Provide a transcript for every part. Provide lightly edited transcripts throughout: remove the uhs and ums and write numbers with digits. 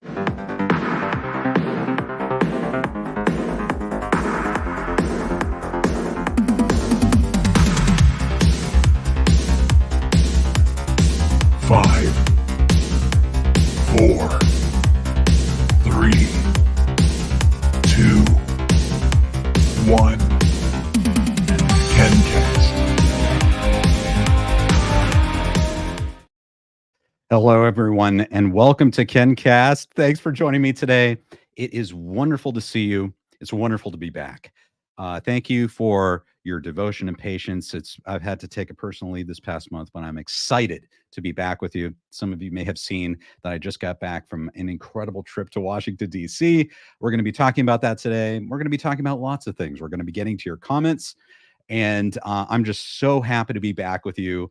Five, 4, 3, 2, 1. KenCast. Hello, everyone, and welcome to KenCast. Thanks for joining me today. It is wonderful to see you. It's wonderful to be back. Thank you for your devotion and patience. I've had to take a personal leave this past month, but I'm excited to be back with you. Some of you may have seen that I just got back from an incredible trip to Washington, D.C. We're going to be talking about that today. We're going to be talking about lots of things. We're going to be getting to your comments. And I'm just so happy to be back with you,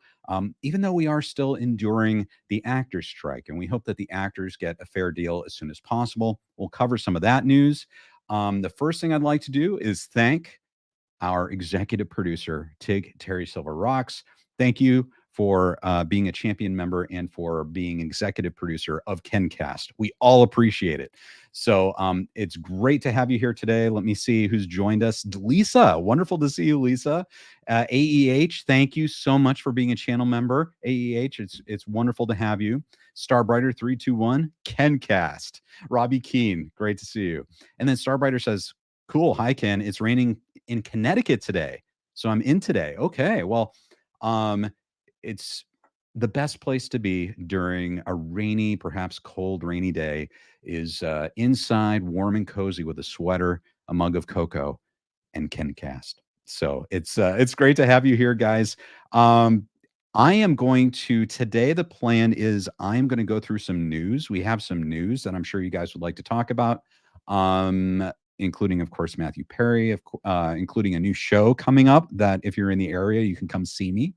even though we are still enduring the actors' strike. And we hope that the actors get a fair deal as soon as possible. We'll cover some of that news. The first thing I'd like to do is thank our executive producer, Tig Terry Silver Rocks. Thank you for being a champion member and for being executive producer of KenCast. We all appreciate it. So it's great to have you here today. Let me see who's joined us. Lisa, wonderful to see you, Lisa. AEH, thank you so much for being a channel member. AEH, it's wonderful to have you. Starbrighter321, KenCast. Robbie Keene, great to see you. And then Starbrighter says, cool, hi Ken, it's raining in Connecticut today. So I'm in today. Okay, well, it's the best place to be during a rainy, perhaps cold, rainy day is inside, warm and cozy with a sweater, a mug of cocoa, and KenCast. So it's great to have you here, guys. I am going to today. The plan is I'm going to go through some news. We have some news that I'm sure you guys would like to talk about. Including, of course, Matthew Perry, including a new show coming up that if you're in the area, you can come see me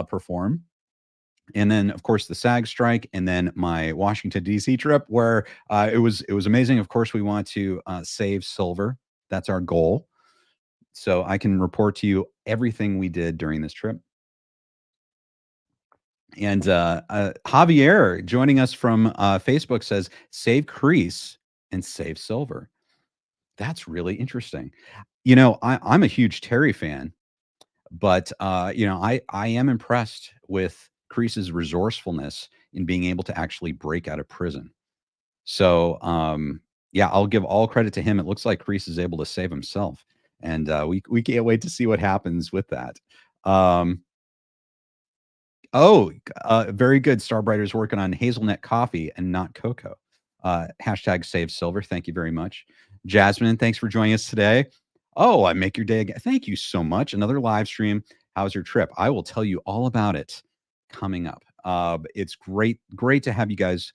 perform. And then, of course, the SAG strike, and then my Washington, D.C. trip, where it was amazing. Of course, we want to save silver. That's our goal. So I can report to you everything we did during this trip. And Javier joining us from Facebook says, save Crease and save silver. That's really interesting. You know, I'm a huge Terry fan, but you know, I am impressed with Crease's resourcefulness in being able to actually break out of prison. So yeah, I'll give all credit to him. It looks like Crease is able to save himself, and we can't wait to see what happens with that. Very good. Starbrighter's working on hazelnut coffee and not cocoa. Hashtag save silver. Thank you very much. Jasmine, thanks for joining us today. Oh, I make your day again. Thank you so much. Another live stream. How's your trip? I will tell you all about it coming up. It's great to have you guys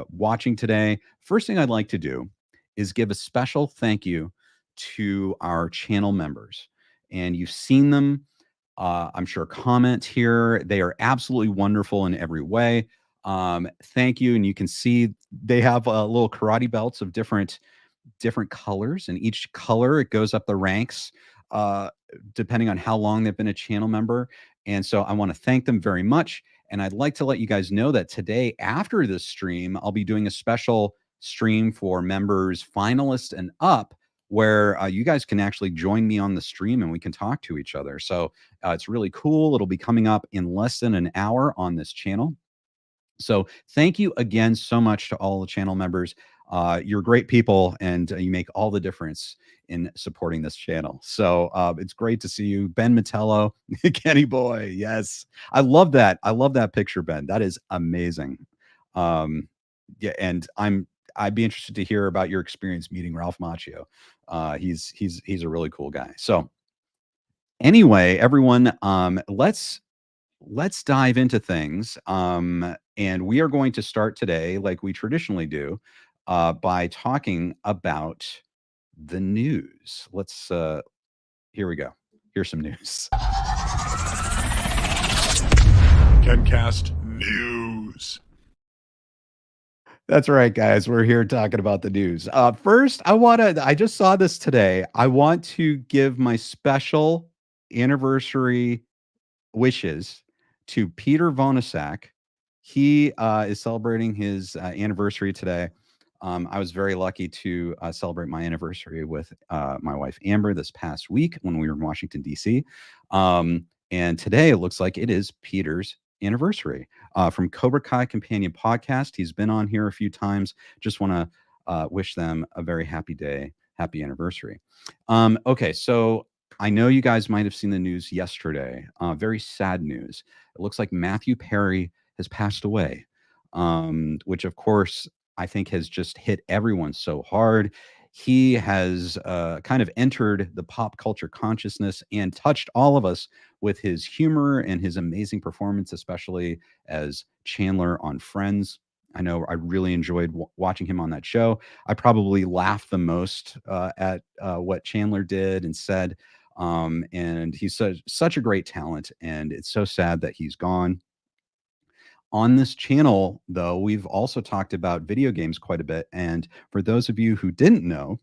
watching today. First thing I'd like to do is give a special thank you to our channel members. And you've seen them, I'm sure, comment here. They are absolutely wonderful in every way. Thank you. And you can see they have little karate belts of different colors, and each color, it goes up the ranks depending on how long they've been a channel member. And so I want to thank them very much. And I'd like to let you guys know that today, after this stream, I'll be doing a special stream for members, finalists, and up, where you guys can actually join me on the stream and we can talk to each other. So it's really cool. It'll be coming up in less than an hour on this channel. So thank you again so much to all the channel members. You're great people, and you make all the difference in supporting this channel. So it's great to see you. Ben Metello, Kenny Boy. Yes. I love that. I love that picture, Ben. That is amazing. Yeah. And I'd be interested to hear about your experience meeting Ralph Macchio. He's a really cool guy. So anyway, everyone, let's dive into things. And we are going to start today, like we traditionally do, by talking about the news. Let's here we go. Here's some news. KenCast News. That's right, guys. We're here talking about the news. First, I just saw this today. I want to give my special anniversary wishes to Peter Vonasak, He is celebrating his anniversary today. I was very lucky to celebrate my anniversary with my wife Amber this past week when we were in Washington D.C. And today it looks like it is Peter's anniversary from Cobra Kai Companion Podcast. He's been on here a few times. Just want to wish them a very happy day, happy anniversary. Okay, so I know you guys might have seen the news yesterday. Very sad news. It looks like Matthew Perry has passed away, which of course I think has just hit everyone so hard. He has kind of entered the pop culture consciousness and touched all of us with his humor and his amazing performance, especially as Chandler on Friends. I know I really enjoyed watching him on that show. I probably laughed the most at what Chandler did and said. And he's such a great talent, and it's so sad that he's gone. On this channel, though, we've also talked about video games quite a bit. And for those of you who didn't know,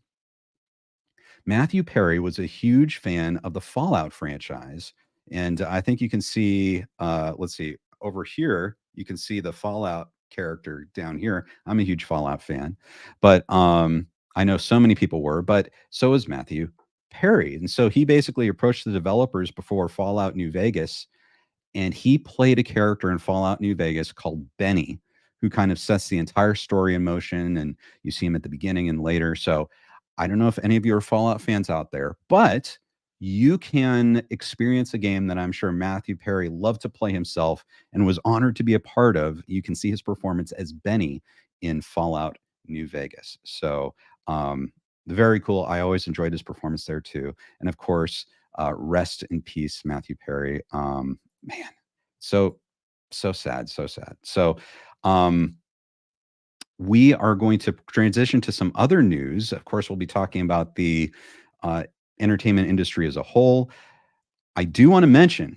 Matthew Perry was a huge fan of the Fallout franchise. And I think you can see, let's see, over here, you can see the Fallout character down here. I'm a huge Fallout fan, but I know so many people were, but so is Matthew Perry. And so he basically approached the developers before Fallout New Vegas, and he played a character in Fallout New Vegas called Benny, who kind of sets the entire story in motion. And you see him at the beginning and later. So I don't know if any of you are Fallout fans out there, but you can experience a game that I'm sure Matthew Perry loved to play himself and was honored to be a part of. You can see his performance as Benny in Fallout New Vegas. So very cool. I always enjoyed his performance there too. And of course, rest in peace, Matthew Perry. Man, so sad, so sad. So we are going to transition to some other news. Of course, we'll be talking about the entertainment industry as a whole. I do want to mention,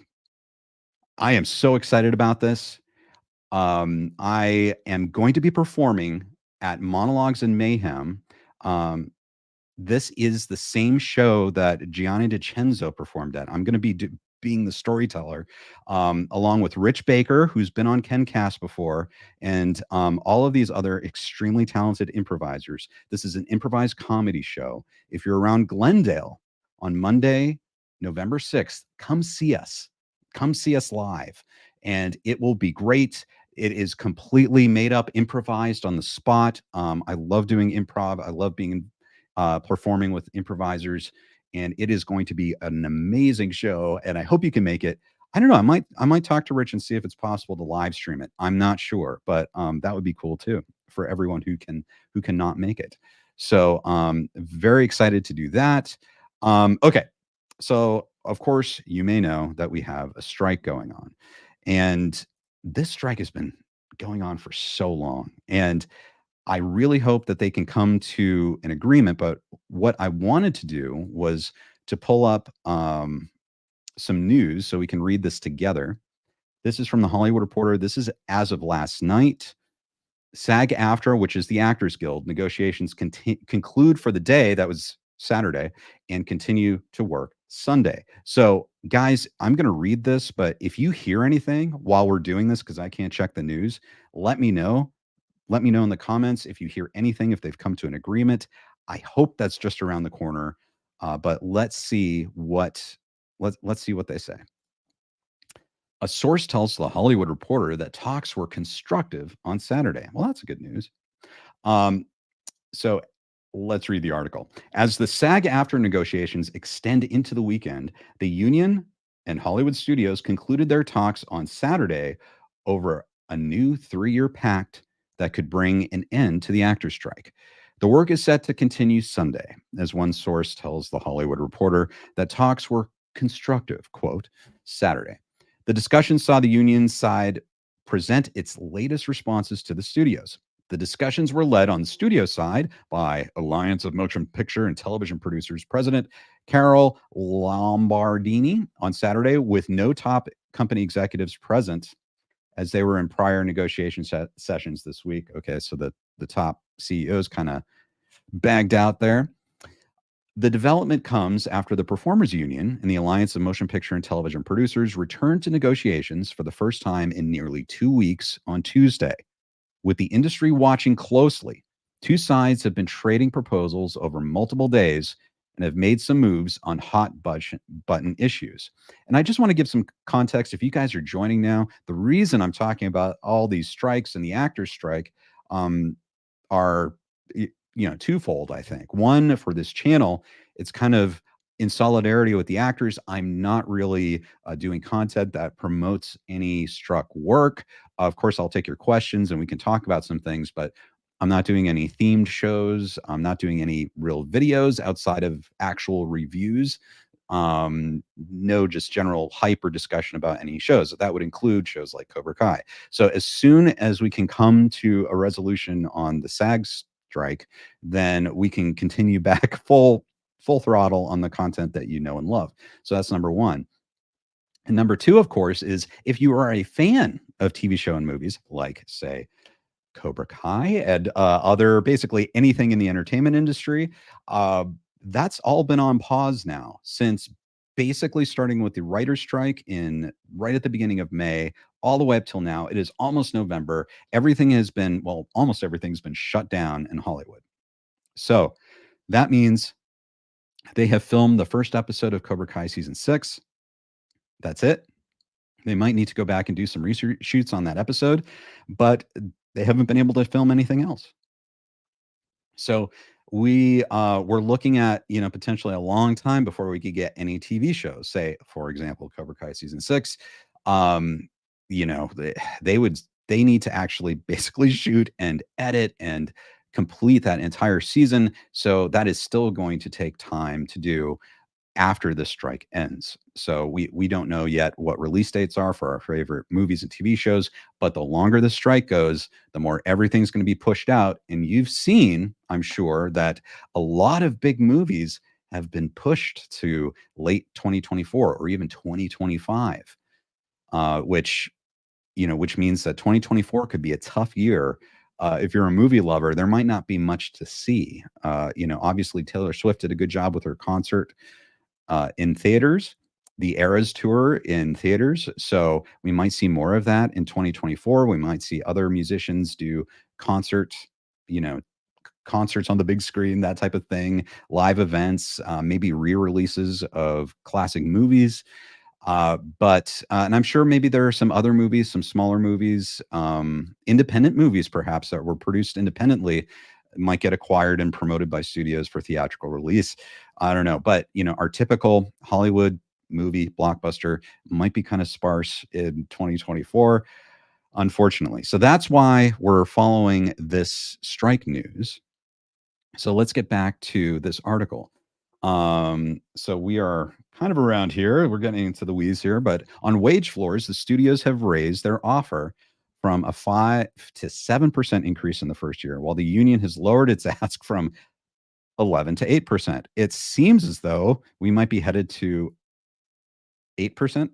I am so excited about this. I am going to be performing at Monologues and Mayhem. This is the same show that Gianni DiCenzo performed at. I'm going to be being the storyteller, along with Rich Baker, who's been on KenCast before, and all of these other extremely talented improvisers. This is an improvised comedy show. If you're around Glendale on Monday, November 6th, come see us. Come see us live, and it will be great. It is completely made up, improvised on the spot. I love doing improv. I love being performing with improvisers, and it is going to be an amazing show, and I hope you can make it. I don't know, I might talk to Rich and see if it's possible to live stream it. I'm not sure, but that would be cool too for everyone who cannot make it. So very excited to do that. Okay, so of course you may know that we have a strike going on, and this strike has been going on for so long, and I really hope that they can come to an agreement. But what I wanted to do was to pull up some news so we can read this together. This is from the Hollywood Reporter. This is as of last night. SAG-AFTRA, which is the Actors Guild, negotiations conclude for the day. That was Saturday, and continue to work Sunday. So, guys, I'm going to read this, but if you hear anything while we're doing this, because I can't check the news, let me know. Let me know in the comments if you hear anything, if they've come to an agreement. I hope that's just around the corner, but let's see what they say. A source tells the Hollywood Reporter that talks were constructive on Saturday. Well, that's good news. So let's read the article. As the SAG-AFTRA negotiations extend into the weekend, the union and Hollywood studios concluded their talks on Saturday over a new 3-year pact that could bring an end to the actors' strike. The work is set to continue Sunday, as one source tells the Hollywood Reporter that talks were constructive, quote, Saturday. The discussion saw the union side present its latest responses to the studios. The discussions were led on the studio side by Alliance of Motion Picture and Television Producers President Carol Lombardini on Saturday, with no top company executives present as they were in prior negotiation sessions this week. Okay, so the top CEOs kind of bagged out there. The development comes after the Performers Union and the Alliance of Motion Picture and Television Producers returned to negotiations for the first time in nearly 2 weeks on Tuesday. With the industry watching closely, two sides have been trading proposals over multiple days and have made some moves on hot button issues. And I just want to give some context. If you guys are joining now, the reason I'm talking about all these strikes and the actors strike are twofold. I think one, for this channel, it's kind of in solidarity with the actors. I'm not really doing content that promotes any struck work. Of course, I'll take your questions and we can talk about some things, but I'm not doing any themed shows. I'm not doing any real videos outside of actual reviews. No just general hype or discussion about any shows. That would include shows like Cobra Kai. So as soon as we can come to a resolution on the SAG strike, then we can continue back full throttle on the content that you know and love. So that's number one. And number two, of course, is if you are a fan of TV show and movies, like, say, Cobra Kai and other, basically anything in the entertainment industry, that's all been on pause now since basically starting with the writer's strike in right at the beginning of May, all the way up till now. It is almost November. Everything has been, well, almost everything's been shut down in Hollywood. So that means they have filmed the first episode of Cobra Kai season 6. That's it. They might need to go back and do some reshoots on that episode, but they haven't been able to film anything else. So we're looking at, potentially a long time before we could get any TV shows. Say, for example, Cobra Kai season 6. They need to actually basically shoot and edit and complete that entire season. So that is still going to take time to do after the strike ends. So we don't know yet what release dates are for our favorite movies and TV shows, but the longer the strike goes, the more everything's going to be pushed out. And you've seen, I'm sure, that a lot of big movies have been pushed to late 2024 or even 2025, which means that 2024 could be a tough year. If you're a movie lover, there might not be much to see. Obviously Taylor Swift did a good job with her concert in theaters, the Eras tour in theaters. So we might see more of that in 2024. We might see other musicians do concerts on the big screen, that type of thing, live events, maybe re-releases of classic movies. And I'm sure maybe there are some other movies, some smaller movies, independent movies perhaps that were produced independently, might get acquired and promoted by studios for theatrical release. I don't know. But, our typical Hollywood movie blockbuster might be kind of sparse in 2024, unfortunately. So that's why we're following this strike news. So let's get back to this article. So we are kind of around here. We're getting into the weeds here, but on wage floors, the studios have raised their offer from a 5 to 7% increase in the first year, while the union has lowered its ask from 11 to 8%. It seems as though we might be headed to 8%.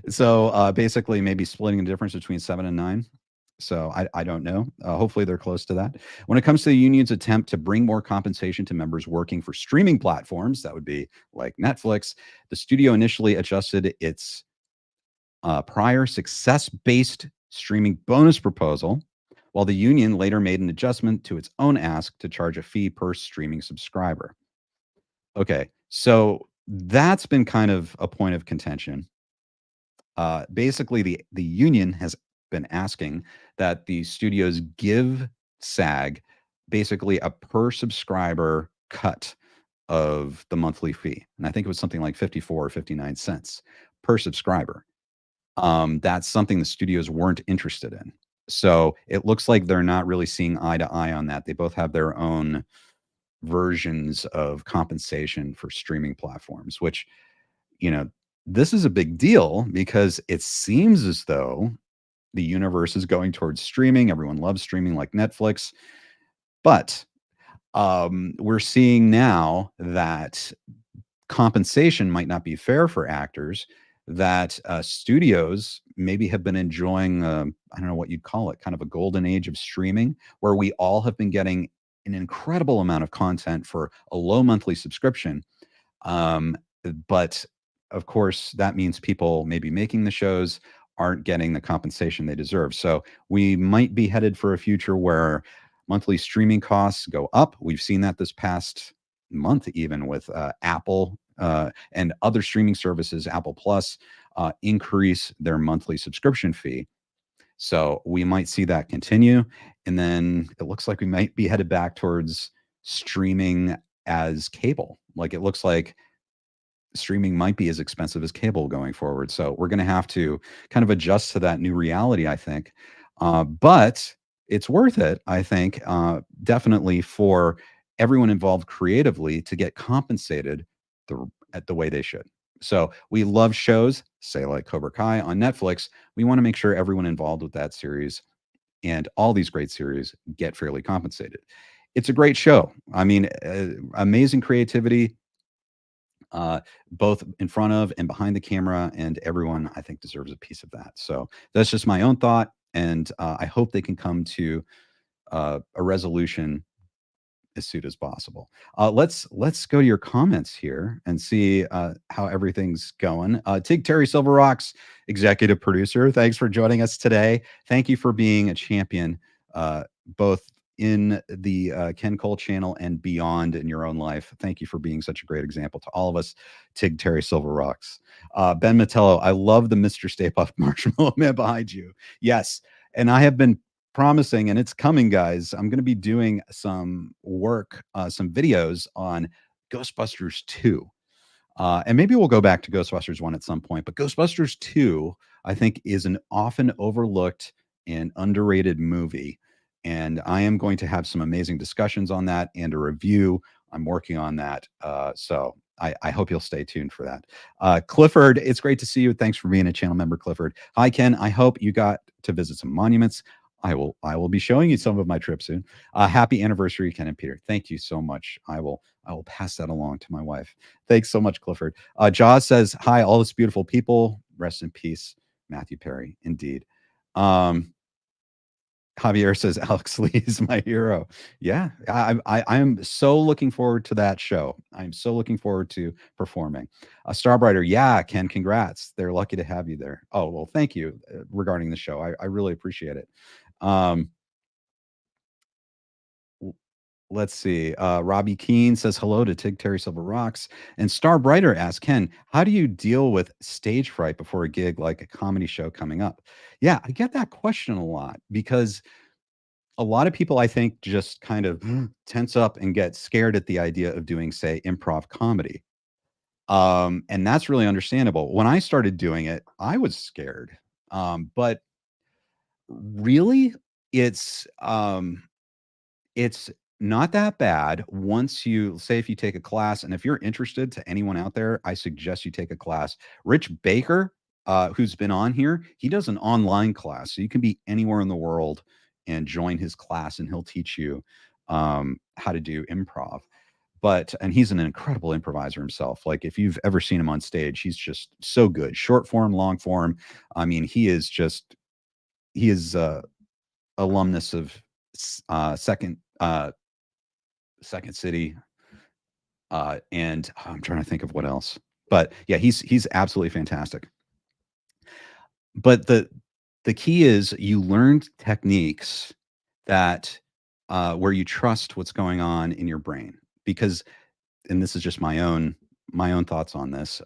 So basically maybe splitting the difference between 7 and 9. So I don't know. Hopefully they're close to that. When it comes to the union's attempt to bring more compensation to members working for streaming platforms, that would be like Netflix, the studio initially adjusted its prior success-based streaming bonus proposal, while the union later made an adjustment to its own ask to charge a fee per streaming subscriber. Okay, so that's been kind of a point of contention. Basically, the union has been asking that the studios give SAG basically a per subscriber cut of the monthly fee. And I think it was something like 54 or 59 cents per subscriber. That's something the studios weren't interested in. So it looks like they're not really seeing eye to eye on that. They both have their own versions of compensation for streaming platforms, which, this is a big deal because it seems as though the universe is going towards streaming. Everyone loves streaming like Netflix. But we're seeing now that compensation might not be fair for actors, that studios maybe have been enjoying, I don't know what you'd call it, kind of a golden age of streaming, where we all have been getting an incredible amount of content for a low monthly subscription. Um, but of course, that means people maybe making the shows aren't getting the compensation they deserve. So we might be headed for a future where monthly streaming costs go up. We've seen that this past month, even with Apple and other streaming services, Apple Plus, increase their monthly subscription fee. So we might see that continue. And then it looks like we might be headed back towards streaming as cable. Like it looks like streaming might be as expensive as cable going forward. So we're going to have to kind of adjust to that new reality, I think. But it's worth it, I think, definitely for everyone involved creatively to get compensated at the way they should. So we love shows, say like Cobra Kai on Netflix. We want to make sure everyone involved with that series and all these great series get fairly compensated. It's a great show. I mean, amazing creativity, both in front of and behind the camera, and everyone I think deserves a piece of that. So that's just my own thought, and I hope they can come to a resolution as soon as possible. Let's go to your comments here and see how everything's going. Tig Terry Silver Rocks, executive producer, thanks for joining us today. Thank you for being a champion, both in the Ken Cole channel and beyond in your own life. Thank you for being such a great example to all of us. Tig Terry Silver Rocks. Ben Matello, I love the Mr. Stay Puft Marshmallow Man behind you. Yes, and I have been promising, and it's coming, guys. I'm going to be doing some work, some videos on Ghostbusters 2. And maybe we'll go back to Ghostbusters 1 at some point, but Ghostbusters 2, I think, is an often overlooked and underrated movie. And I am going to have some amazing discussions on that and a review. I'm working on that. So I hope you'll stay tuned for that. Clifford, it's great to see you. Thanks for being a channel member, Clifford. Hi, Ken. I hope you got to visit some monuments. I will be showing you some of my trips soon. Happy anniversary, Ken and Peter. Thank you so much. I will pass that along to my wife. Thanks so much, Clifford. Jaws says, hi, all this beautiful people. Rest in peace, Matthew Perry. Indeed. Javier says, Alex Lee is my hero. Yeah, I am so looking forward to that show. I'm so looking forward to performing. Starbrighter, yeah, Ken, congrats. They're lucky to have you there. Oh, well, thank you regarding the show. I really appreciate it. Let's see. Robbie Keene says hello to Tig Terry Silver Rocks. And Starbrighter asks, Ken, how do you deal with stage fright before a gig like a comedy show coming up? Yeah, I get that question a lot because a lot of people, I think, just kind of tense up and get scared at the idea of doing, say, improv comedy. And that's really understandable. When I started doing it, I was scared. But really, it's not that bad once you say, if you take a class, and if you're interested, to anyone out there, I suggest you take a class. Rich Baker, who's been on here, he does an online class, so you can be anywhere in the world and join his class, and he'll teach you how to do improv. And he's an incredible improviser himself. Like, if you've ever seen him on stage, he's just so good. Short form, long form. I mean, he is alumnus of Second City, and I'm trying to think of what else. But yeah, he's absolutely fantastic. But the key is you learn techniques that where you trust what's going on in your brain, because, and this is just my own thoughts on this.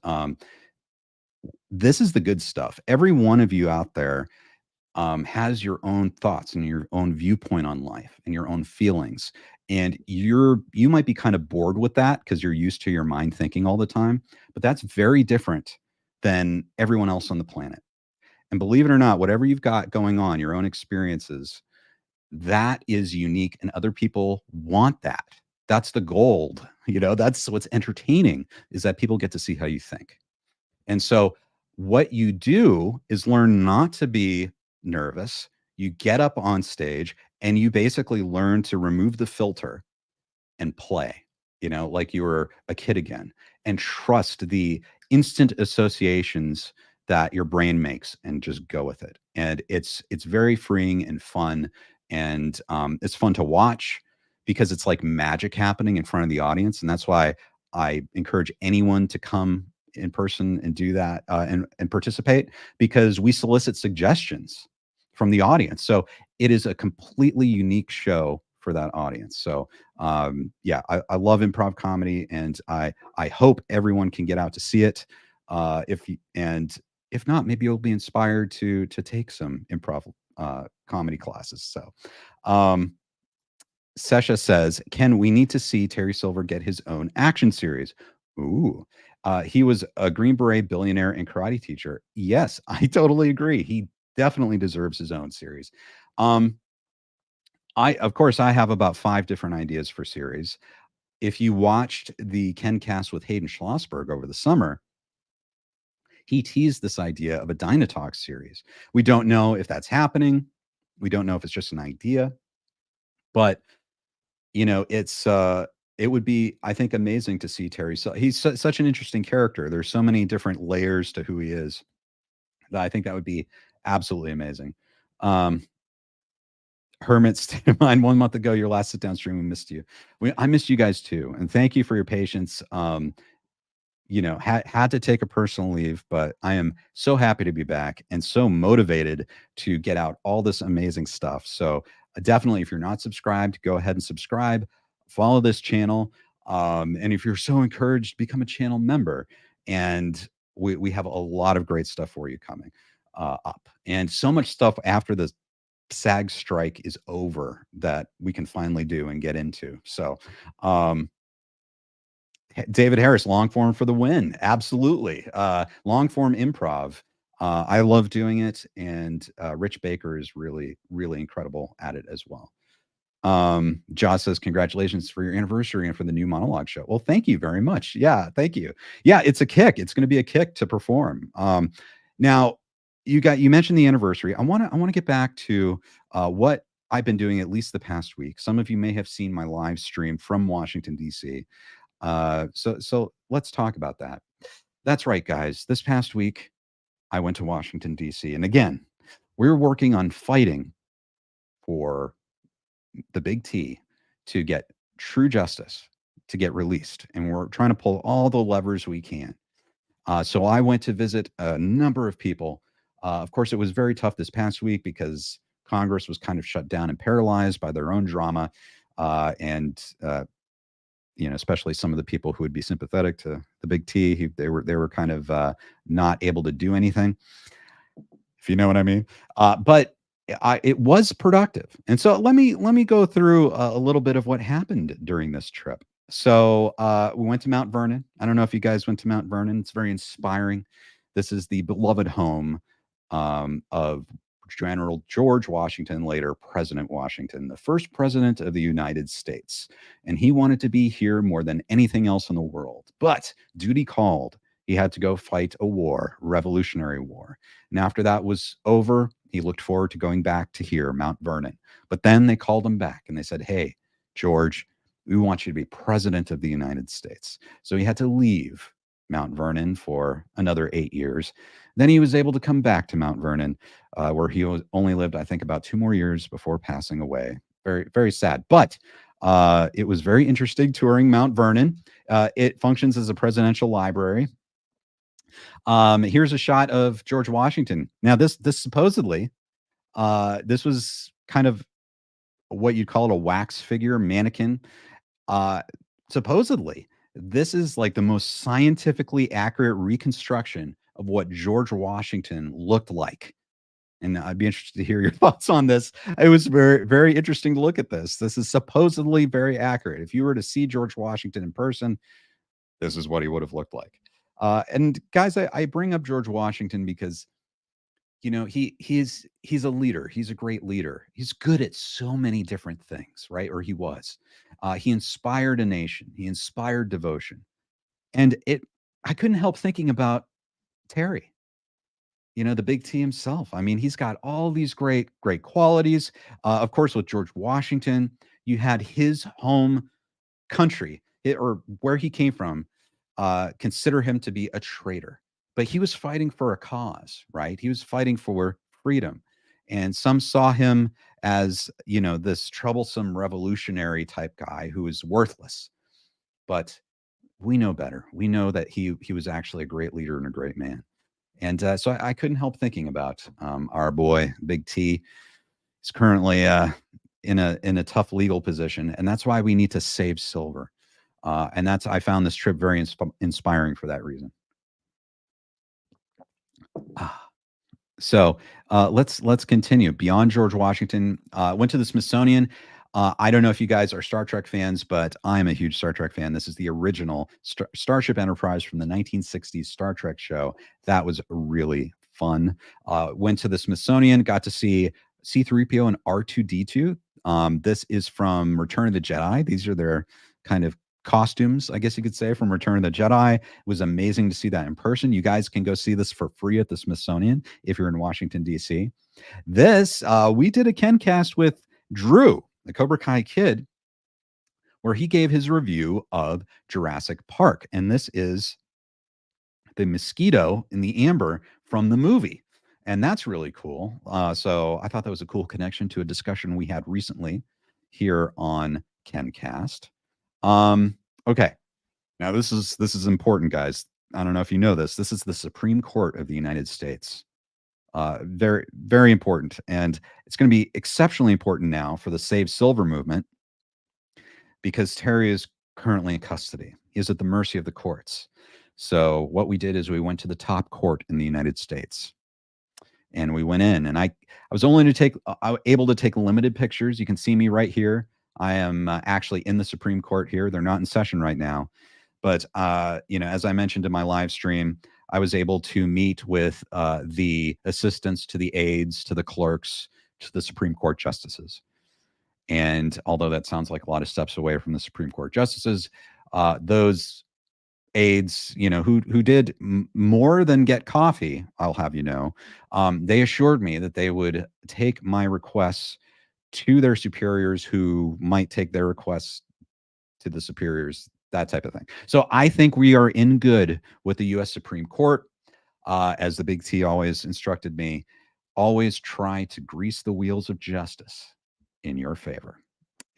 This is the good stuff. Every one of you out there has your own thoughts and your own viewpoint on life and your own feelings. And you might be kind of bored with that because you're used to your mind thinking all the time, but that's very different than everyone else on the planet. And believe it or not, whatever you've got going on, your own experiences, that is unique, and other people want that. That's the gold. That's what's entertaining, is that people get to see how you think. And so what you do is learn not to be nervous. You get up on stage and you basically learn to remove the filter and play, like you were a kid again, and trust the instant associations that your brain makes and just go with it. And it's very freeing and fun. And it's fun to watch. because it's like magic happening in front of the audience, and that's why I encourage anyone to come in person and do that, and participate, because we solicit suggestions from the audience. So it is a completely unique show for that audience. So yeah, I love improv comedy, and I hope everyone can get out to see it. And if not, maybe you'll be inspired to take some improv comedy classes. So Sesha says, Ken, we need to see Terry Silver get his own action series. Ooh. He was a Green Beret billionaire and karate teacher. Yes, I totally agree. He definitely deserves his own series. Of course, I have about 5 different ideas for series. If you watched the KenCast with Hayden Schlossberg over the summer, he teased this idea of a Dynatox series. We don't know if that's happening. We don't know if it's just an idea, but it would be, I think, amazing to see Terry. So he's such an interesting character. There's so many different layers to who he is that I think that would be absolutely amazing. Hermit State of Mind, 1 month ago, your last sit down stream, we missed you. I missed you guys too, and thank you for your patience. Had to take a personal leave, but I am so happy to be back and so motivated to get out all this amazing stuff. So definitely, if you're not subscribed, go ahead and subscribe, follow this channel. And if you're so encouraged, become a channel member. And we have a lot of great stuff for you coming up, and so much stuff after the SAG strike is over that we can finally do and get into. So, David Harris, long form for the win. Absolutely. Long form improv. I love doing it. And Rich Baker is really, really incredible at it as well. Josh says, congratulations for your anniversary and for the new monologue show. Well, thank you very much. Yeah, thank you. Yeah, it's a kick. It's going to be a kick to perform. Now, you mentioned the anniversary. I want to get back to what I've been doing at least the past week. Some of you may have seen my live stream from Washington, D.C. So let's talk about that. That's right, guys. This past week, I went to Washington, D.C. And again, we're working on fighting for the big T to get true justice, to get released. And we're trying to pull all the levers we can. So I went to visit a number of people. Of course, it was very tough this past week because Congress was kind of shut down and paralyzed by their own drama. Especially some of the people who would be sympathetic to the big T, they were kind of not able to do anything, if you know what I mean. But it was productive, and so let me go through a little bit of what happened during this trip. So we went to Mount Vernon. I don't know if you guys went to Mount Vernon. It's very inspiring. This is the beloved home of General George Washington, later President Washington, the first president of the United States. And he wanted to be here more than anything else in the world. But duty called. He had to go fight a war, Revolutionary War. And after that was over, he looked forward to going back to here, Mount Vernon. But then they called him back and they said, hey, George, we want you to be president of the United States. So he had to leave Mount Vernon for another 8 years. Then he was able to come back to Mount Vernon, where he only lived, I think, about 2 more years before passing away. Very, very sad. But it was very interesting touring Mount Vernon. It functions as a presidential library. Here's a shot of George Washington. Now, this supposedly, this was kind of what you'd call it, a wax figure, mannequin. Supposedly, this is like the most scientifically accurate reconstruction of what George Washington looked like. And I'd be interested to hear your thoughts on this. It was very, very interesting to look at this. This is supposedly very accurate. If you were to see George Washington in person, this is what he would have looked like. And guys, I bring up George Washington because, he's a leader. He's a great leader. He's good at so many different things, right? Or he was. He inspired a nation. He inspired devotion. And I couldn't help thinking about Terry, the big T himself. I mean, he's got all these great, great qualities. Of course, with George Washington, you had his home country or where he came from, consider him to be a traitor. But he was fighting for a cause, right? He was fighting for freedom. And some saw him as, you know, this troublesome revolutionary type guy who is worthless. But we know better. We know that he was actually a great leader and a great man. And so I couldn't help thinking about our boy Big T. He's currently in a tough legal position, and that's why we need to save silver. And that's I found this trip very inspiring for that reason. Ah. So let's continue. Beyond George Washington, went to the Smithsonian. I don't know if you guys are Star Trek fans, but I'm a huge Star Trek fan. This is the original Starship Enterprise from the 1960s Star Trek show. That was really fun. Went to the Smithsonian, got to see C3PO and R2D2. This is from Return of the Jedi. These are their kind of costumes, I guess you could say, from Return of the Jedi. It was amazing to see that in person. You guys can go see this for free at the Smithsonian if you're in Washington, D.C. This, we did a KenCast with Drew, the Cobra Kai kid, where he gave his review of Jurassic Park. And this is the mosquito in the amber from the movie. And that's really cool. So I thought that was a cool connection to a discussion we had recently here on KenCast. Okay. Now this is important, guys. I don't know if you know this. This is the Supreme Court of the United States. Very, very important. And it's going to be exceptionally important now for the Save Silver movement because Terry is currently in custody. He is at the mercy of the courts. So what we did is we went to the top court in the United States. And we went in, and I was able to take limited pictures. You can see me right here. I am actually in the Supreme Court here. They're not in session right now, but you know, as I mentioned in my live stream, I was able to meet with the assistants to the aides, to the clerks, to the Supreme Court justices. And although that sounds like a lot of steps away from the Supreme Court justices, those aides, you know, who did more than get coffee, I'll have you know, they assured me that they would take my requests to their superiors, who might take their requests to the superiors, that type of thing. So I think we are in good with the U.S. Supreme Court. As the Big T always instructed me, always try to grease the wheels of justice in your favor.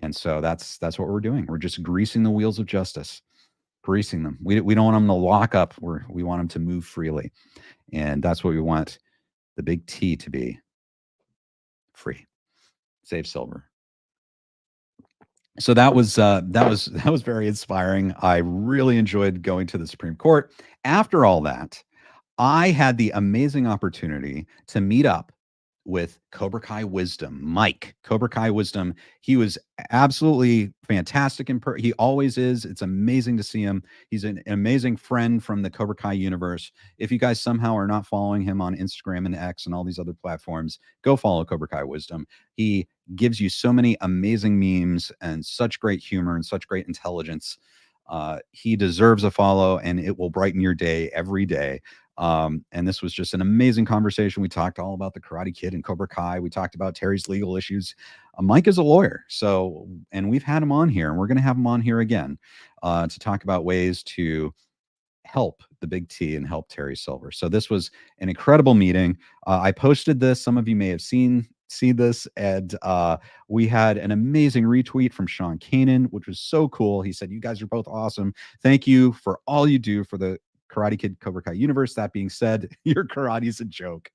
And so that's what we're doing. We're just greasing the wheels of justice. Greasing them. We don't want them to lock up. We want them to move freely. And that's what we want the Big T to be. Free. Save silver. So that was very inspiring. I really enjoyed going to the Supreme Court. After all that, I had the amazing opportunity to meet up with Cobra Kai Wisdom, Mike. Cobra Kai Wisdom. He was absolutely fantastic he always is. It's amazing to see him. He's an amazing friend from the Cobra Kai universe. If you guys somehow are not following him on Instagram and X and all these other platforms, go follow Cobra Kai Wisdom. He gives you so many amazing memes and such great humor and such great intelligence. He deserves a follow, and it will brighten your day every day. And this was just an amazing conversation. We talked all about the Karate Kid and Cobra Kai. We talked about Terry's legal issues. Mike is a lawyer, and we've had him on here, and we're going to have him on here again to talk about ways to help the Big T and help Terry Silver. So this was an incredible meeting. I posted this. Some of you may have seen this, and we had an amazing retweet from Sean Kanan, which was so cool. He said, "You guys are both awesome. Thank you for all you do for the Karate Kid Cobra Kai universe. That being said, your karate is a joke."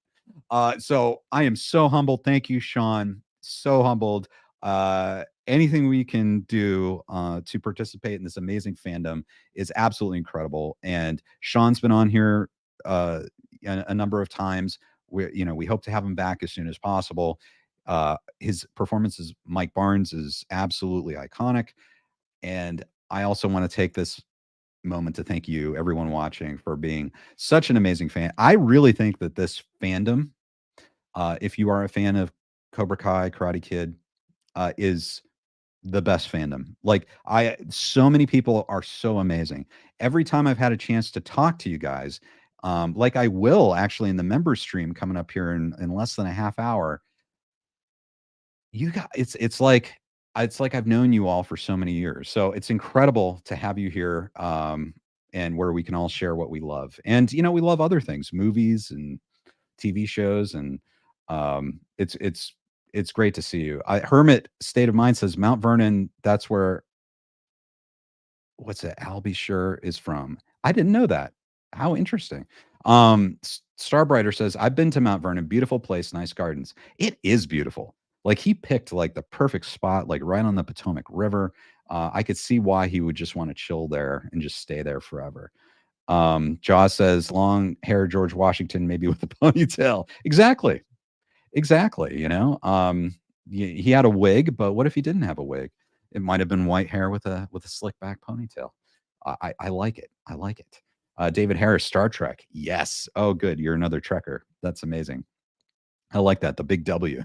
So I am so humbled. Thank you, Sean. So humbled. Anything we can do to participate in this amazing fandom is absolutely incredible. And Sean's been on here a number of times. We hope to have him back as soon as possible. His performance as Mike Barnes is absolutely iconic. And I also want to take this moment to thank you, everyone watching, for being such an amazing fan. I really think that this fandom, if you are a fan of Cobra Kai, Karate Kid, is the best fandom. Like, so many people are so amazing. Every time I've had a chance to talk to you guys, like I will actually in the member stream coming up here in less than a half hour, you got it's like I've known you all for so many years. So it's incredible to have you here, and where we can all share what we love. And we love other things, movies and TV shows, and it's it's great to see you. Hermit State of Mind says Mount Vernon. That's where what's it? Albie Sure is from. I didn't know that. How interesting. Starbrighter says I've been to Mount Vernon. Beautiful place, nice gardens. It is beautiful. Like he picked like the perfect spot, like right on the Potomac River. I could see why he would just want to chill there and just stay there forever. Jaw says long hair George Washington, maybe with a ponytail. Exactly. Exactly. He had a wig, but what if he didn't have a wig? It might have been white hair with a slick back ponytail. I like it. I like it. David Harris, Star Trek. Yes. Oh, good. You're another Trekker. That's amazing. I like that. The big W.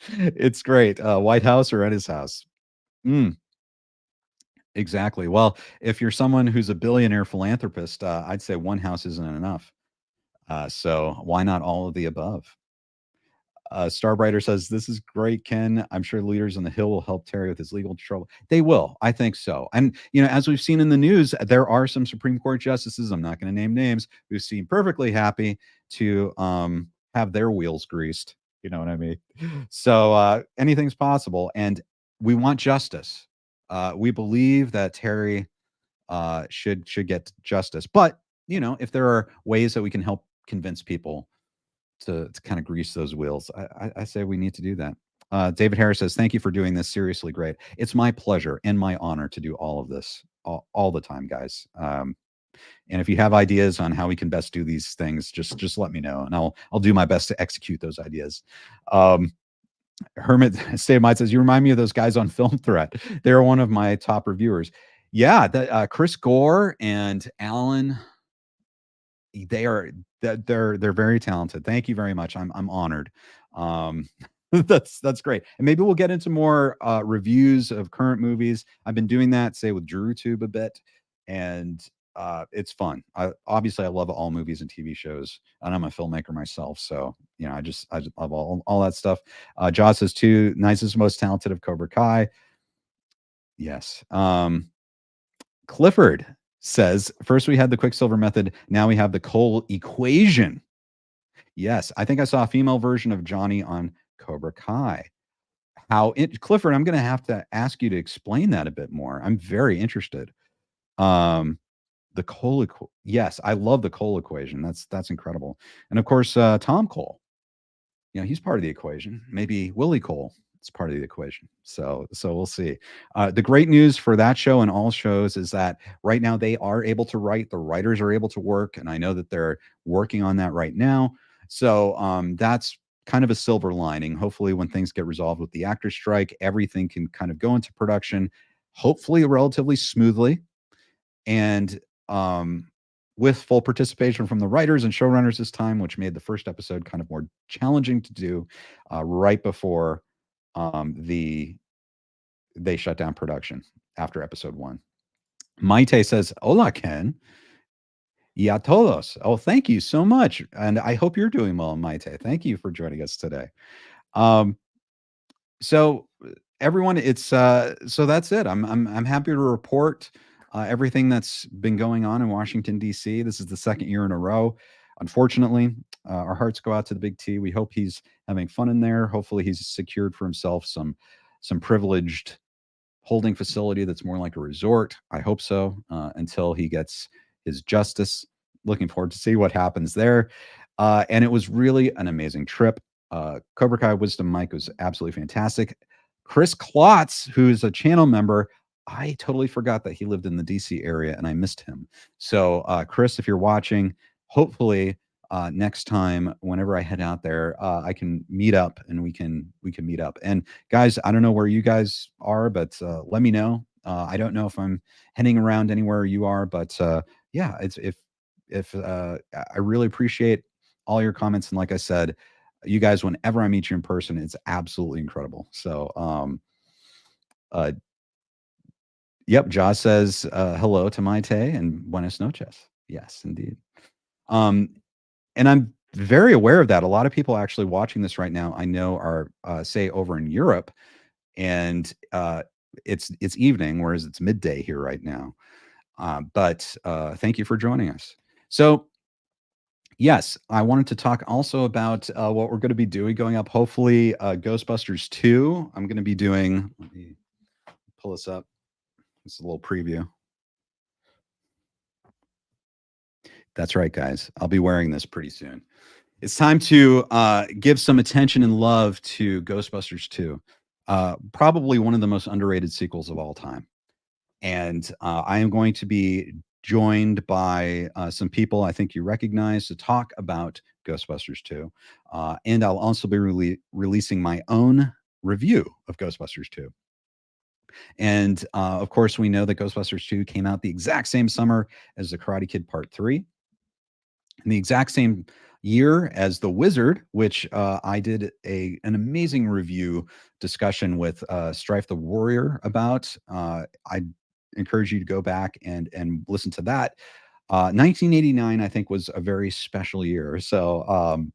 It's great. White House or at his house. Exactly. Well, if you're someone who's a billionaire philanthropist, I'd say one house isn't enough. So why not all of the above? Starbrighter says, "This is great, Ken. I'm sure leaders on the Hill will help Terry with his legal trouble." They will. I think so. And, as we've seen in the news, there are some Supreme Court justices, I'm not going to name names, who seem perfectly happy to have their wheels greased. You know what I mean? So anything's possible. And we want justice. We believe that Terry should get justice. But, if there are ways that we can help convince people to kind of grease those wheels, I say we need to do that. David Harris says, "Thank you for doing this. Seriously great. It's my pleasure and my honor to do all of this all the time, guys. And if you have ideas on how we can best do these things, just let me know, and I'll do my best to execute those ideas." Hermit State of Mind says, "You remind me of those guys on Film Threat. They're one of my top reviewers." Yeah, Chris Gore and Alan. They're very talented. Thank you very much. I'm honored. That's great. And maybe we'll get into more reviews of current movies. I've been doing that, say, with DrewTube a bit, and it's fun. Obviously I love all movies and TV shows, and I'm a filmmaker myself, so I just love all that stuff. Joss says too, nicest, most talented of Cobra Kai. Yes. Clifford says, "First we had the Quicksilver method, now we have the Cole equation." Yes, I think I saw a female version of Johnny on Cobra Kai. Clifford, I'm going to have to ask you to explain that a bit more. I'm very interested. The Cole yes, I love the Cole equation. That's incredible. And of course, Tom Cole. He's part of the equation. Maybe Willie Cole is part of the equation. So we'll see. The great news for that show and all shows is that right now they are able to write. The writers are able to work, and I know that they're working on that right now. So that's kind of a silver lining. Hopefully, when things get resolved with the actor strike, everything can kind of go into production, hopefully relatively smoothly, and with full participation from the writers and showrunners this time, which made the first episode kind of more challenging to do right before they shut down production after episode 1. Maite says, "Hola, Ken. Y a todos." Oh, thank you so much. And I hope you're doing well, Maite. Thank you for joining us today. So everyone, it's so that's it. I'm happy to report everything that's been going on in Washington, D.C. This is the second year in a row. Unfortunately, our hearts go out to the Big T. We hope he's having fun in there. Hopefully, he's secured for himself some privileged holding facility that's more like a resort. I hope so, until he gets his justice. Looking forward to see what happens there. And it was really an amazing trip. Cobra Kai Wisdom Mike was absolutely fantastic. Chris Klotz, who's a channel member, I totally forgot that he lived in the DC area and I missed him. So Chris, if you're watching, hopefully next time, whenever I head out there, I can meet up and we can meet up. And guys, I don't know where you guys are, but let me know. I don't know if I'm heading around anywhere you are, but yeah, it's if I really appreciate all your comments. And like I said, you guys, whenever I meet you in person, it's absolutely incredible. So yep, Josh says hello to Maite and buenas noches. Yes, indeed. And I'm very aware of that. A lot of people actually watching this right now, I know, are say over in Europe, and it's evening, whereas it's midday here right now. But thank you for joining us. So Yes, I wanted to talk also about what we're going to be doing going up. Hopefully, Ghostbusters 2. I'm going to be doing, let me pull this up. This is a little preview. That's right, guys. I'll be wearing this pretty soon. It's time to give some attention and love to Ghostbusters 2. Probably one of the most underrated sequels of all time. And I am going to be joined by some people I think you recognize to talk about Ghostbusters 2. And I'll also be releasing my own review of Ghostbusters 2. And of course, we know that Ghostbusters 2 came out the exact same summer as The Karate Kid Part 3, in the exact same year as The Wizard, which I did an amazing review discussion with Strife the Warrior about. I encourage you to go back and listen to that. 1989, I think, was a very special year. So,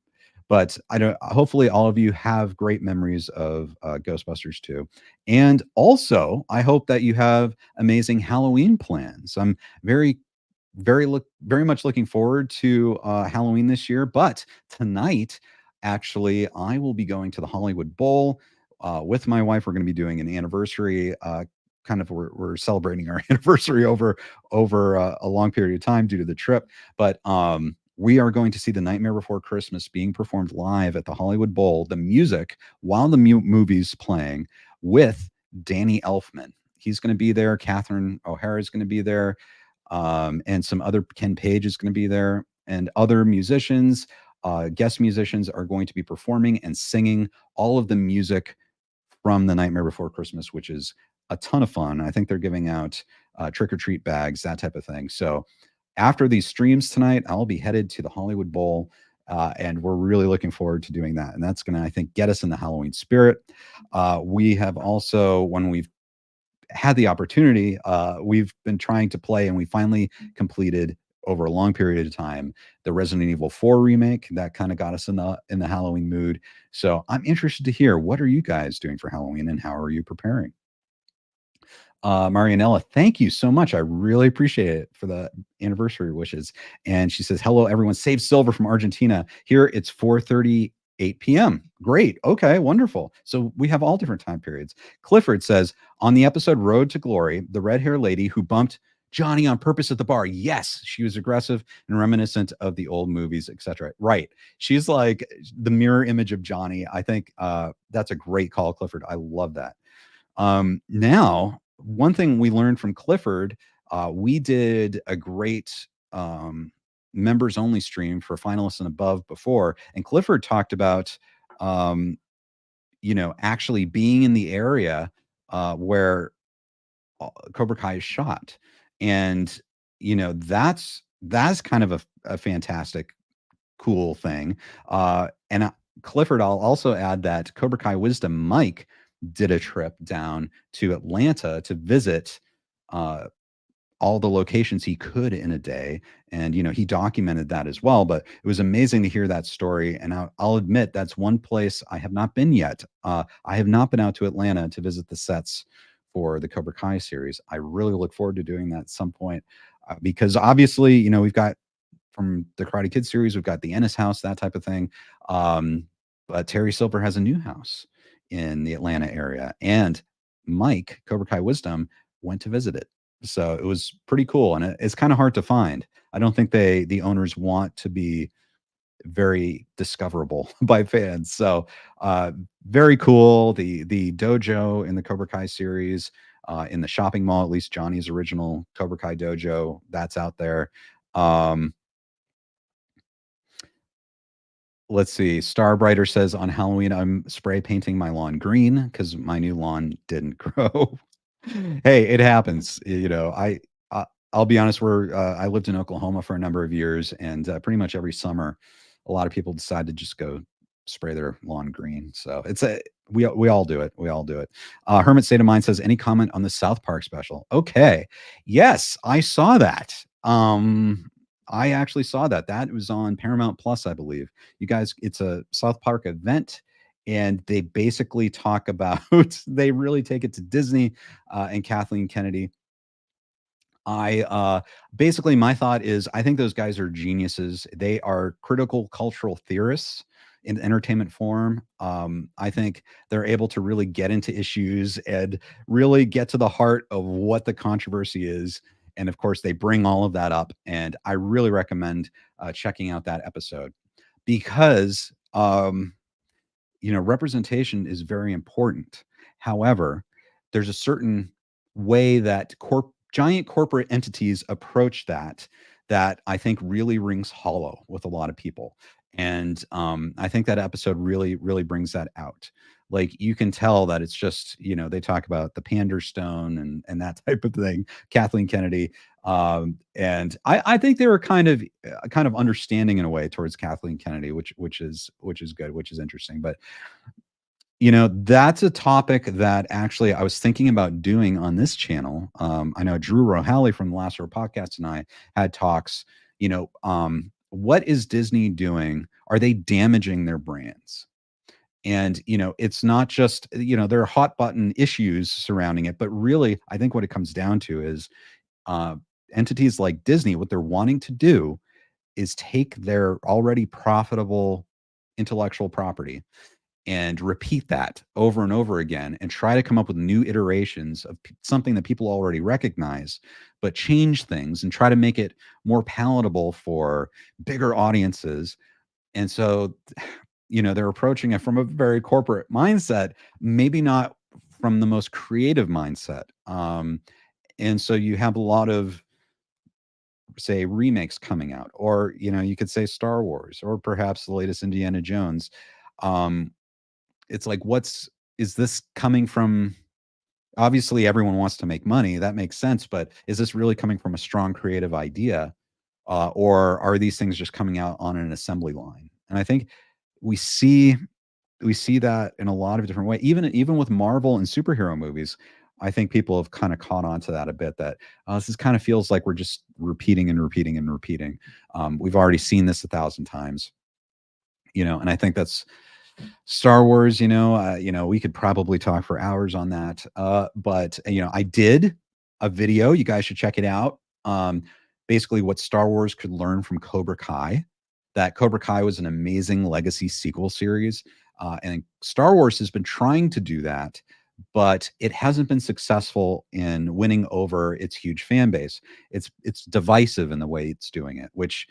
but I don't. Hopefully, all of you have great memories of Ghostbusters 2, and also I hope that you have amazing Halloween plans. I'm very much looking forward to Halloween this year. But tonight, actually, I will be going to the Hollywood Bowl with my wife. We're going to be doing an anniversary. Kind of, we're celebrating our anniversary over a long period of time due to the trip. But we are going to see The Nightmare Before Christmas being performed live at the Hollywood Bowl. The music while the movie's playing with Danny Elfman. He's going to be there. Catherine O'Hara is going to be there. And some other, Ken Page is going to be there, and other musicians, guest musicians are going to be performing and singing all of the music from The Nightmare Before Christmas, which is a ton of fun. I think they're giving out trick or treat bags, that type of thing. So after these streams tonight, I'll be headed to the Hollywood Bowl. And we're really looking forward to doing that. And that's going to, I think, get us in the Halloween spirit. We have also, when we've had the opportunity, we've been trying to play, and we finally completed over a long period of time the Resident Evil 4 remake. That kind of got us in the Halloween mood. So I'm interested to hear, what are you guys doing for Halloween and how are you preparing? Marianella, thank you so much. I really appreciate it for the anniversary wishes. And she says, hello, everyone. Save Silver from Argentina. Here it's 4:38 p.m. Great. Okay, wonderful. So we have all different time periods. Clifford says, on the episode Road to Glory, the red-haired lady who bumped Johnny on purpose at the bar. Yes, she was aggressive and reminiscent of the old movies, etc. Right. She's like the mirror image of Johnny. I think that's a great call, Clifford. I love that. Now, one thing we learned from Clifford, we did a great members only stream for finalists and above before, and Clifford talked about actually being in the area where Cobra Kai is shot, and that's kind of a fantastic, cool thing. And Clifford, I'll also add that Cobra Kai Wisdom Mike did a trip down to Atlanta to visit all the locations he could in a day, and he documented that as well. But it was amazing to hear that story, and I'll admit that's one place I have not been yet. I have not been out to Atlanta to visit the sets for the Cobra Kai series. I really look forward to doing that at some point, because obviously, we've got, from the Karate Kid series, we've got the Ennis house, that type of thing. But Terry Silver has a new house in the Atlanta area, and Mike, Cobra Kai Wisdom, went to visit it. So it was pretty cool, and it's kind of hard to find. I don't think the owners want to be very discoverable by fans. So very cool. The dojo in the Cobra Kai series, in the shopping mall, at least Johnny's original Cobra Kai dojo, that's out there. Let's see. Starbrighter says, on Halloween, I'm spray painting my lawn green because my new lawn didn't grow. Hey, it happens. I'll be honest. I lived in Oklahoma for a number of years, and pretty much every summer, a lot of people decide to just go spray their lawn green. So we all do it. We all do it. Hermit State of Mind says, any comment on the South Park special? Okay. Yes, I saw that. I actually saw that. That was on Paramount Plus, I believe. You guys, it's a South Park event, and they basically talk about, they really take it to Disney, and Kathleen Kennedy Basically, my thought is I think those guys are geniuses. They are critical cultural theorists in entertainment form. I think they're able to really get into issues and really get to the heart of what the controversy is. And of course, they bring all of that up. And I really recommend checking out that episode because representation is very important. However, there's a certain way that giant corporate entities approach that I think really rings hollow with a lot of people. And I think that episode really, really brings that out. Like you can tell that it's just, they talk about the pander stone and that type of thing, Kathleen Kennedy. And I think they were kind of understanding in a way towards Kathleen Kennedy, which is good, which is interesting. But that's a topic that actually I was thinking about doing on this channel. I know Drew Rohally from the Last Row Podcast and I had talks. What is Disney doing? Are they damaging their brands? And it's not just there are hot button issues surrounding it, but really, I think what it comes down to is entities like Disney. What they're wanting to do is take their already profitable intellectual property and repeat that over and over again and try to come up with new iterations of something that people already recognize, but change things and try to make it more palatable for bigger audiences. And so, they're approaching it from a very corporate mindset, maybe not from the most creative mindset. And so you have a lot of, say, remakes coming out, or, you could say Star Wars, or perhaps the latest Indiana Jones. It's like, is this coming from? Obviously, everyone wants to make money. That makes sense. But is this really coming from a strong creative idea? Or are these things just coming out on an assembly line? And I think we see that in a lot of different ways. Even with Marvel and superhero movies, I think people have kind of caught on to that a bit, that this kind of feels like we're just repeating and repeating and repeating. We've already seen this 1,000 times, and I think that's Star Wars. We could probably talk for hours on that. But I did a video. You guys should check it out. Basically, what Star Wars could learn from Cobra Kai. That Cobra Kai was an amazing legacy sequel series, and Star Wars has been trying to do that, but it hasn't been successful in winning over its huge fan base. It's divisive in the way it's doing it, which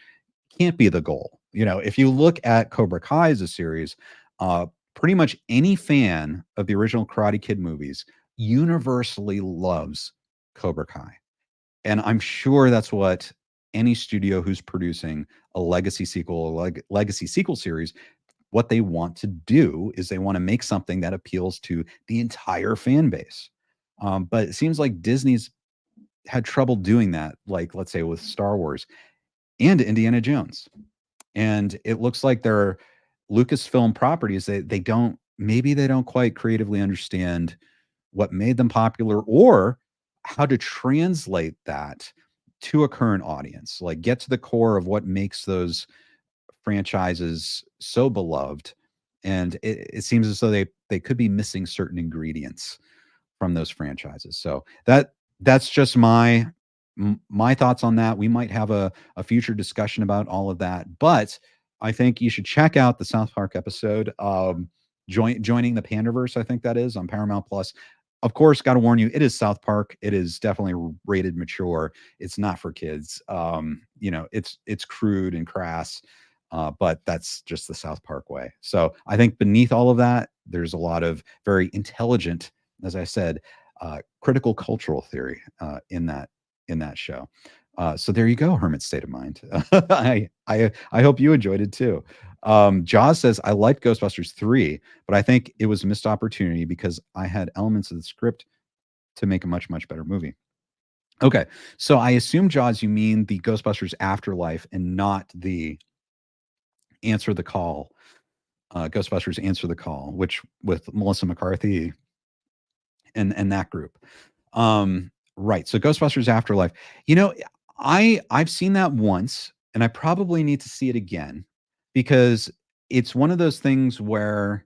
can't be the goal. If you look at Cobra Kai as a series, pretty much any fan of the original Karate Kid movies universally loves Cobra Kai. And I'm sure that's what any studio who's producing a legacy sequel, legacy sequel series, what they want to do is they want to make something that appeals to the entire fan base. But it seems like Disney's had trouble doing that, like, let's say, with Star Wars and Indiana Jones. And it looks like their Lucasfilm properties, maybe they don't quite creatively understand what made them popular or how to translate that to a current audience, like get to the core of what makes those franchises so beloved. And it seems as though they could be missing certain ingredients from those franchises. So that's just my thoughts on that. We might have a future discussion about all of that, but I think you should check out the South Park episode, joining the Pandaverse. I think that is on Paramount Plus. Of course, got to warn you, it is South Park. It is definitely rated mature. It's not for kids. It's crude and crass, but that's just the South Park way. So I think beneath all of that, there's a lot of very intelligent, as I said, critical cultural theory in that show. So there you go, Hermit's State of Mind. I hope you enjoyed it too. Jaws says, I liked Ghostbusters 3, but I think it was a missed opportunity because I had elements of the script to make a much, much better movie. Okay, so I assume, Jaws, you mean the Ghostbusters Afterlife and not the Answer the Call, Ghostbusters Answer the Call, which with Melissa McCarthy and that group. Right, so Ghostbusters Afterlife. I've seen that once, and I probably need to see it again because it's one of those things where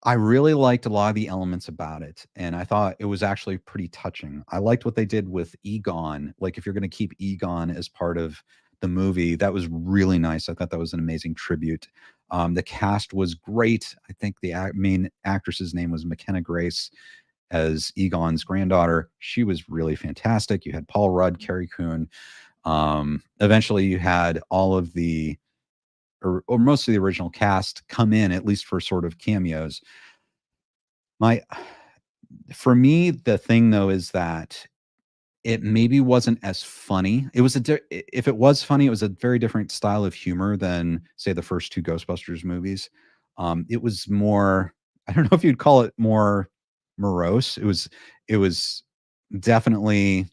I really liked a lot of the elements about it, and I thought it was actually pretty touching. I liked what they did with Egon. Like, if you're going to keep Egon as part of the movie, that was really nice. I thought that was an amazing tribute. The cast was great. I think the main actress's name was McKenna Grace as Egon's granddaughter. She was really fantastic. You had Paul Rudd, Carrie Coon. Eventually, you had all of the or most of the original cast come in, at least for sort of cameos. My For me, the thing though is that it maybe wasn't as funny. It was if it was funny, it was a very different style of humor than say the first two Ghostbusters movies. It was more, I don't know if you'd call it more morose. It was definitely,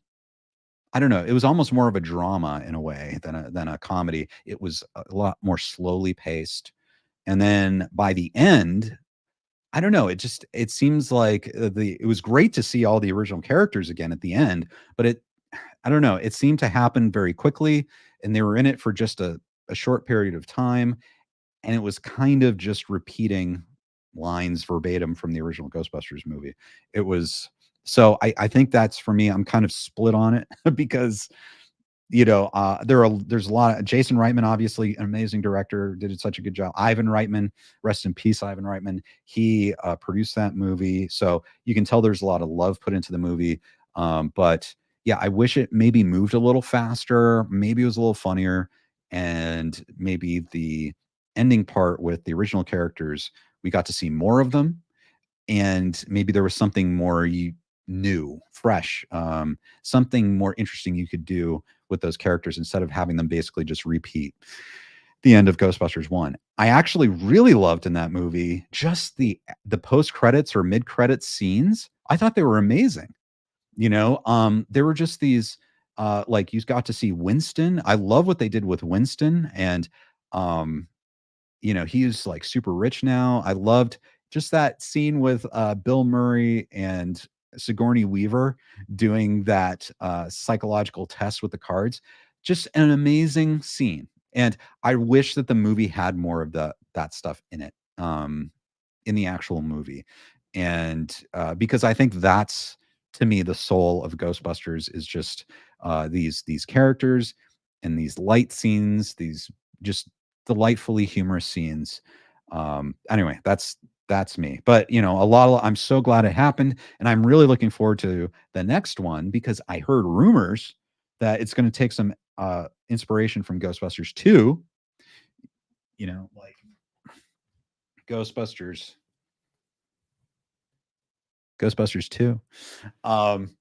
I don't know. It was almost more of a drama in a way than a comedy. It was a lot more slowly paced. And then by the end, I don't know, it seems like it was great to see all the original characters again at the end, but I don't know, it seemed to happen very quickly, and they were in it for just a short period of time, and it was kind of just repeating lines verbatim from the original Ghostbusters movie. It was I think that's for me, I'm kind of split on it because there's a lot of Jason Reitman, obviously an amazing director, did such a good job. Ivan Reitman, rest in peace, Ivan Reitman. He produced that movie, so you can tell there's a lot of love put into the movie. But yeah, I wish it maybe moved a little faster. Maybe it was a little funnier, and maybe the ending part with the original characters, we got to see more of them, and maybe there was something more new, fresh, something more interesting you could do with those characters instead of having them basically just repeat the end of Ghostbusters 1. I actually really loved in that movie just the post credits or mid credits scenes. I thought they were amazing. There were just these like you got to see Winston. I love what they did with Winston, and um he's like super rich now. I loved just that scene with Bill Murray and Sigourney Weaver doing that psychological test with the cards. Just an amazing scene. And I wish that the movie had more of that stuff in it, in the actual movie. And because I think that's, to me, the soul of Ghostbusters is just these characters and these light scenes, these just delightfully humorous scenes. Anyway, that's me. But I'm so glad it happened, and I'm really looking forward to the next one because I heard rumors that it's going to take some inspiration from Ghostbusters 2. Like Ghostbusters, Ghostbusters 2, um,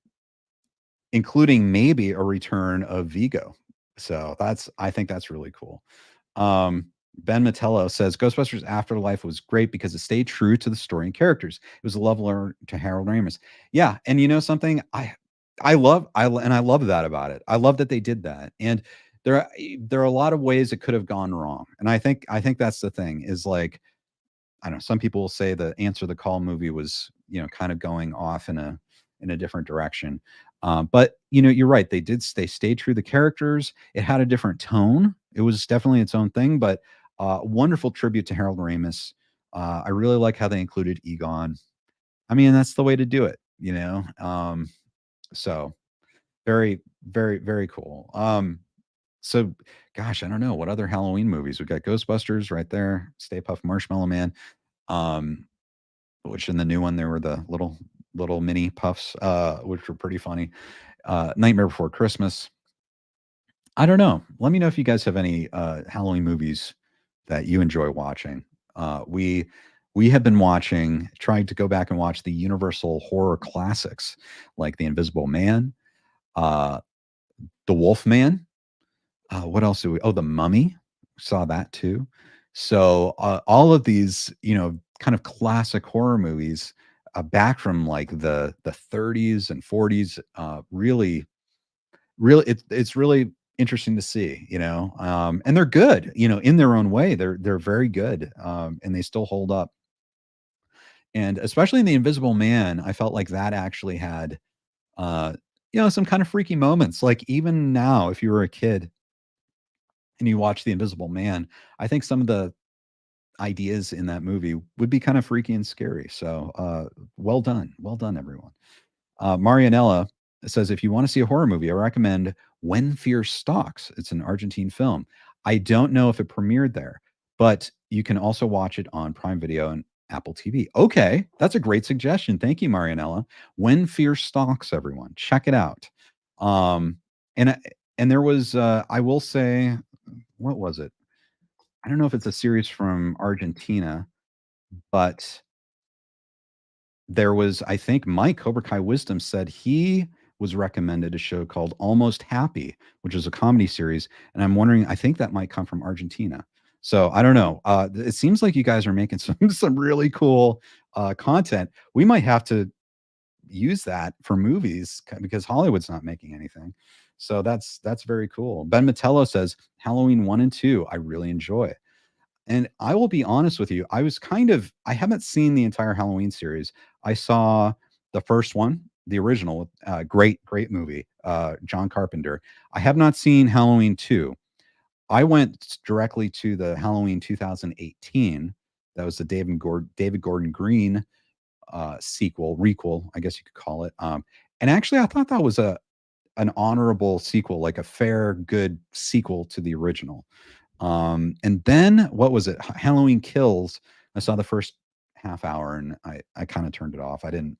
including maybe a return of Vigo. So I think that's really cool. Ben Matello says Ghostbusters Afterlife was great because it stayed true to the story and characters. It was a love letter to Harold Ramis. Yeah, and you know something, I love that about it. I love that they did that. And there are a lot of ways it could have gone wrong. And I think that's the thing is like, I don't know, some people will say the Answer the Call movie was, kind of going off in a different direction. But you're right. They stayed true to the characters. It had a different tone. It was definitely its own thing, but wonderful tribute to Harold Ramis. I really like how they included Egon. I mean, that's the way to do it. So very, very, very cool. So gosh, I don't know what other Halloween movies. We've got Ghostbusters right there, Stay Puft Marshmallow Man. Which in the new one there were the little mini puffs, which were pretty funny. Nightmare Before Christmas. I don't know. Let me know if you guys have any Halloween movies that you enjoy watching. We have been trying to go back and watch the Universal horror classics like The Invisible Man, uh, The Wolf Man. What else do we? Oh, The Mummy. Saw that too. So all of these, kind of classic horror movies back from like the 30s and 40s, really, it's really interesting to see, and they're good, in their own way. They're very good, and they still hold up. And especially in The Invisible Man, I felt like that actually had, some kind of freaky moments. Like even now, if you were a kid and you watch The Invisible Man, I think some of the ideas in that movie would be kind of freaky and scary. So well done, everyone. Marianella says, if you want to see a horror movie, I recommend When Fear Stalks. It's an Argentine film. I don't know if it premiered there, but you can also watch it on Prime Video and Apple TV. Okay, that's a great suggestion. Thank you, Marianella. When Fear Stalks, everyone, check it out. And and there was, I will say, what was it? I don't know if it's a series from Argentina, but there was, I think Mike Cobra Kai Wisdom said he was recommended a show called Almost Happy, which is a comedy series. And I'm wondering, I think that might come from Argentina. So I don't know. It seems like you guys are making some really cool content. We might have to use that for movies because Hollywood's not making anything. So that's very cool. Ben Matello says Halloween 1 and 2, I really enjoy. And I will be honest with you, I haven't seen the entire Halloween series. I saw the first one, the original, great movie, John Carpenter. I have not seen Halloween 2. I went directly to the Halloween 2018. That was the David Gordon Green requel, I guess you could call it. And actually, I thought that was an honorable sequel, like a fair, good sequel to the original. And then what was it? Halloween Kills. I saw the first half hour and I kind of turned it off. I don't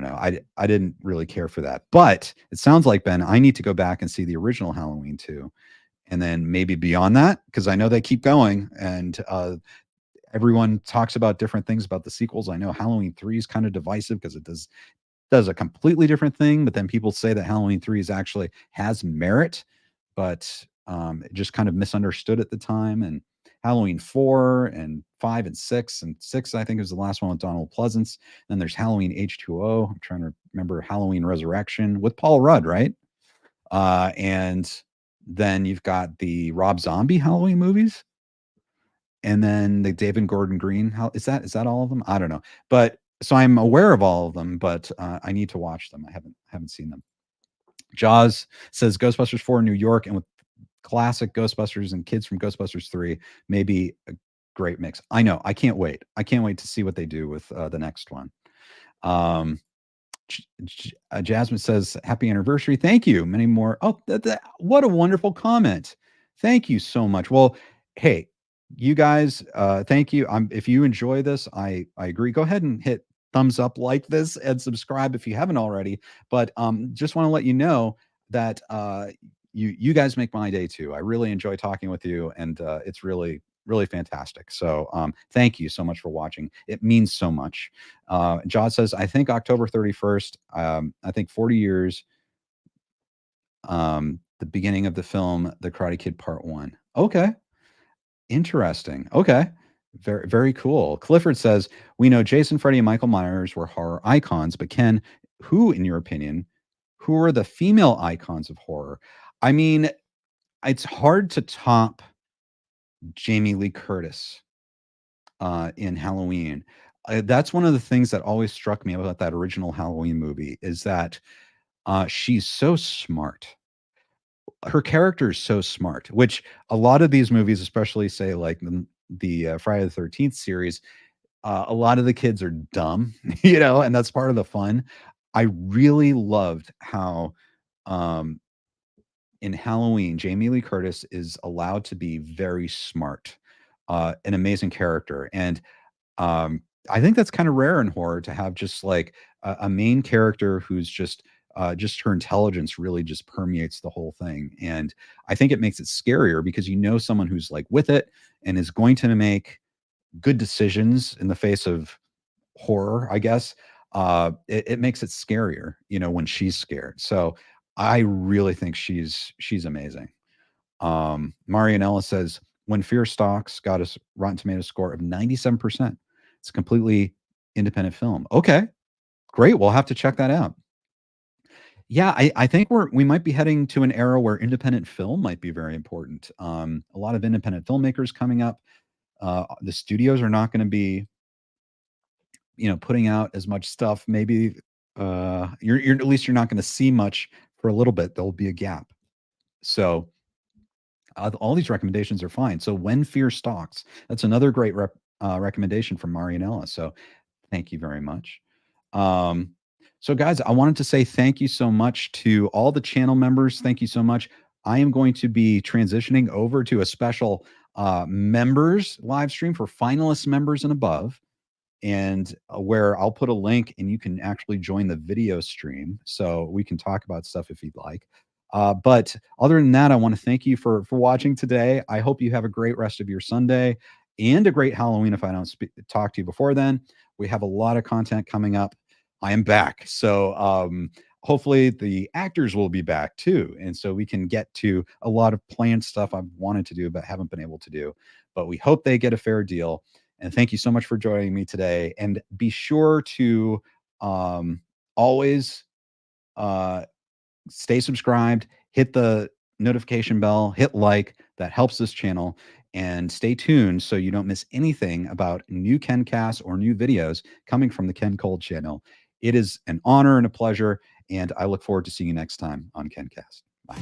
know. I didn't really care for that. But it sounds like, Ben, I need to go back and see the original Halloween too. And then maybe beyond that, because I know they keep going and everyone talks about different things about the sequels. I know Halloween 3 is kind of divisive because it does a completely different thing, but then people say that Halloween 3 is actually has merit, but it just kind of misunderstood at the time. And Halloween 4 and 5 and 6, and 6 I think is the last one with Donald Pleasance. Then there's Halloween H2O. I'm trying to remember Halloween Resurrection with Paul Rudd, right? And then you've got the Rob Zombie Halloween movies, and then the David Gordon Green. Is that all of them? I don't know, but so I'm aware of all of them, but I need to watch them. I haven't seen them. Jaws says Ghostbusters 4 in New York, and with classic Ghostbusters and kids from Ghostbusters 3, maybe a great mix. I know. I can't wait. I can't wait to see what they do with the next one. Jasmine says, happy anniversary. Thank you. Many more. Oh, what a wonderful comment. Thank you so much. Well, hey, you guys, thank you. If you enjoy this, I agree. Go ahead and hit thumbs up, like this, and subscribe if you haven't already. But just want to let you know that you guys make my day too. I really enjoy talking with you, and it's really fantastic. So thank you so much for watching. It means so much. Jaws says, I think October 31st, I think 40 years, the beginning of the film, The Karate Kid Part 1. Okay. Interesting. Okay. Very, very cool. Clifford says, we know Jason, Freddy, and Michael Myers were horror icons, but Ken, who, in your opinion, who are the female icons of horror? I mean, it's hard to top Jamie Lee Curtis in Halloween. That's one of the things that always struck me about that original Halloween movie is that she's so smart. Her character is so smart, which a lot of these movies, especially say like the Friday the 13th series, a lot of the kids are dumb, and that's part of the fun. I really loved how in Halloween, Jamie Lee Curtis is allowed to be very smart, an amazing character. And I think that's kind of rare in horror to have just like a main character who's just her intelligence really just permeates the whole thing. And I think it makes it scarier because someone who's like with it and is going to make good decisions in the face of horror, I guess. It makes it scarier, when she's scared. So I really think she's amazing. Marianella says, When Fear Stalks got a Rotten Tomatoes score of 97%. It's a completely independent film. Okay, great. We'll have to check that out. Yeah, I think we might be heading to an era where independent film might be very important. A lot of independent filmmakers coming up. The studios are not going to be, putting out as much stuff. Maybe you're at least you're not going to see much for a little bit. There'll be a gap. So all these recommendations are fine. So When Fear Stalks, that's another great recommendation from Marianella. So thank you very much. So guys, I wanted to say thank you so much to all the channel members. Thank you so much. I am going to be transitioning over to a special members live stream for finalist members and above, and where I'll put a link and you can actually join the video stream so we can talk about stuff if you'd like. But other than that, I want to thank you for watching today. I hope you have a great rest of your Sunday and a great Halloween if I don't talk to you before then. We have a lot of content coming up. I am back. So hopefully the actors will be back too. And so we can get to a lot of planned stuff I've wanted to do but haven't been able to do. But we hope they get a fair deal. And thank you so much for joining me today. And be sure to always stay subscribed, hit the notification bell, hit like. That helps this channel. And stay tuned so you don't miss anything about new KenCast or new videos coming from the Ken Cole channel. It is an honor and a pleasure, and I look forward to seeing you next time on KenCast. Bye.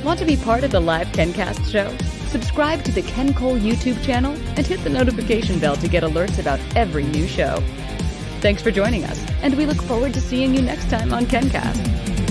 Want to be part of the live KenCast show? Subscribe to the Ken Cole YouTube channel and hit the notification bell to get alerts about every new show. Thanks for joining us, and we look forward to seeing you next time on KenCast.